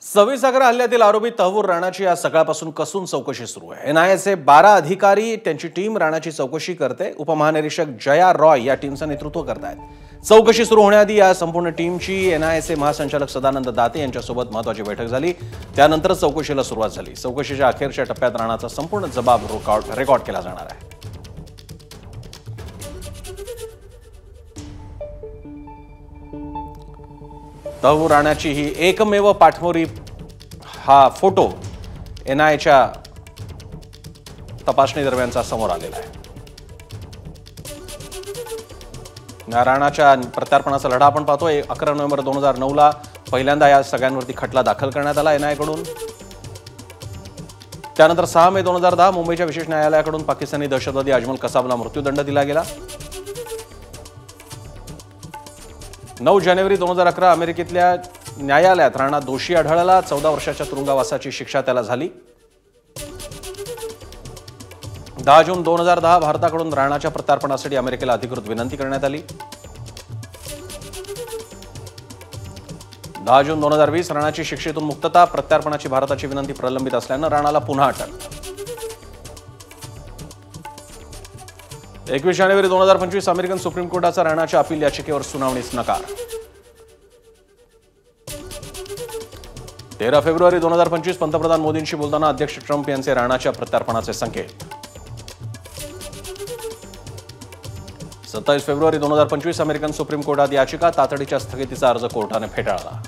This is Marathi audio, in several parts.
सविसागर हल्ल्यातील आरोपी तहव्वूर राणाची आज सकाळपासून कसून चौकशी सुरू आहे। एनआयएचे 12 अधिकारी त्यांची टीम राणाची चौकशी करते। उपमहानिरीक्षक जया रॉय या टीमचं नेतृत्व करतायत। चौकशी सुरू होण्याआधी या संपूर्ण टीमची एनआयएचे महासंचालक सदानंद दाते यांच्यासोबत महत्त्वाची बैठक झाली। त्यानंतर चौकशीला सुरुवात झाली। चौकशीच्या अखेरच्या टप्प्यात राणाचा संपूर्ण जबाब रेकॉर्ड केला जाणार आहे। तहव्वूर राणाची ही एकमेव पाठमोरी हा फोटो एनआयएच्या तपासणी दरम्यानचा समोर आलेला आहे। राणाच्या प्रत्यार्पणाचा लढा आपण पाहतोय। 11 नोव्हेंबर 2009 ला पहिल्यांदा या सगळ्यांवरती खटला दाखल करण्यात आला एनआयए कडून। त्यानंतर 6 मे 2010 मुंबईच्या विशेष न्यायालयाकडून पाकिस्तानी दहशतवादी अजमल कसाबला मृत्यूदंड दिला गेला। 9 जानेवारी 2011 अमेरिकेतल्या न्यायालयात राणा दोषी आढळला। 14 वर्षाच्या तुरुंगवासाची शिक्षा त्याला झाली। 10 जून 2010 भारताकडून राणाच्या प्रत्यार्पणासाठी अमेरिकेला अधिकृत विनंती करण्यात आली। 10 जून 2020 राणाची शिक्षेतून मुक्तता। प्रत्यार्पणाची भारताची विनंती प्रलंबित असल्यानं राणाला पुन्हा अटक। 21 जानेवारी 2025 अमेरिकन सुप्रीम कोर्टाचा राणाच्या अपील याचिकेवर सुनावणीस नकार। 13 फेब्रुवारी 2025 पंतप्रधान मोदींशी बोलताना अध्यक्ष ट्रम्प यांचे राणाच्या प्रत्यार्पणाचे संकेत। 27 फेब्रुवारी 2025 अमेरिकन सुप्रीम कोर्टात याचिका। तातडीच्या स्थगितीचा अर्ज कोर्टाने फेटाळला।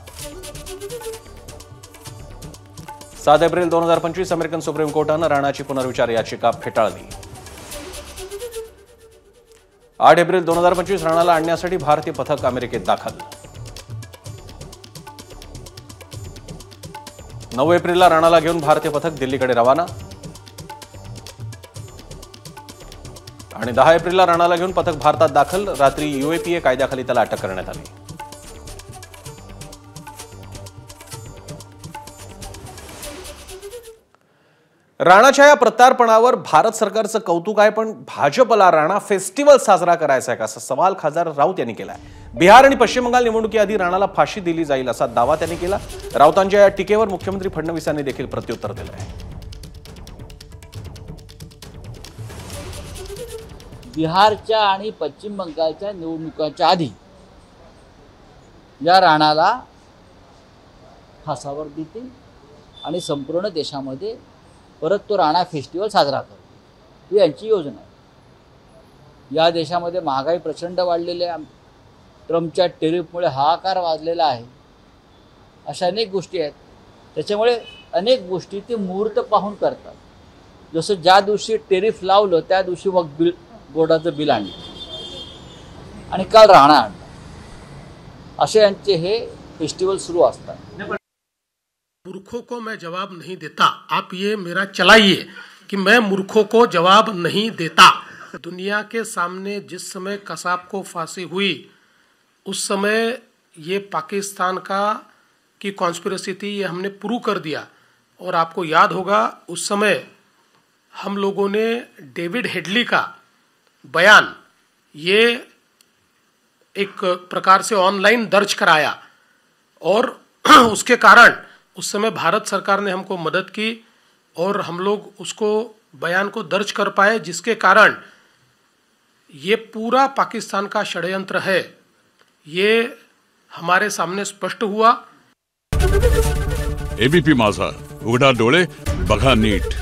7 एप्रिल 2025 अमेरिकन सुप्रीम कोर्टाने राणाची पुनर्विचार याचिका फेटाळली। 8 एप्रिल 2025 राणाला आणण्यासाठी भारतीय पथक अमेरिकेत दाखल। 9 एप्रिलला राणाला घेऊन भारतीय पथक दिल्लीकडे रवाना आणि 10 एप्रिलला राणाला घेऊन पथक भारतात दाखल। रात्री यूएपीए कायद्याखाली त्याला अटक करण्यात आली। राणाच्या या प्रत्यार्पणावर भारत सरकारचं कौतुक आहे, पण भाजपला राणा फेस्टिवल साजरा करायचा आहे का असा सवाल खासदार राऊत यांनी केलाय। बिहार आणि पश्चिम बंगाल निवडणुकीआधी राणाला फाशी दिली जाईल असा दावा त्यांनी केला। राऊतांच्या या टीकेवर मुख्यमंत्री फडणवीसांनी देखील प्रत्युत्तर दिलं आहे। बिहारच्या आणि पश्चिम बंगालच्या निवडणुकांच्या आधी या राणाला फासावर देतील आणि संपूर्ण देशामध्ये परत तो राणा फेस्टिवल साजरा करतो, ही यांची योजना आहे। या देशामध्ये महागाई प्रचंड वाढलेली आहे। ट्रम्पच्या टेरिफमुळे हाहाकार वाजलेला आहे। अशा अनेक गोष्टी आहेत। त्याच्यामुळे अनेक गोष्टी ते मुहूर्त पाहून करतात। जसं ज्या दिवशी टेरिफ लावलं त्या दिवशी मग बोर्डाचं बिल आणलं आणि काल राणा आणला। असे यांचे हे फेस्टिवल सुरू असतात। मूर्खों को मैं जवाब नहीं देता। आप ये मेरा चलाइए कि मैं मूर्खों को जवाब नहीं देता। दुनिया के सामने जिस समय कसाब को फांसी हुई उस समय ये पाकिस्तान की कॉन्स्पिरेसी थी, ये हमने प्रूव कर दिया। और आपको याद होगा उस समय हम लोगों ने डेविड हेडली का बयान ये एक प्रकार से ऑनलाइन दर्ज कराया और उसके कारण उस समय भारत सरकार ने हमको मदद की और हम लोग उसको बयान को दर्ज कर पाए, जिसके कारण ये पूरा पाकिस्तान का षड्यंत्र है ये हमारे सामने स्पष्ट हुआ। एबीपी माझा, उघडा डोळे बघा नीट।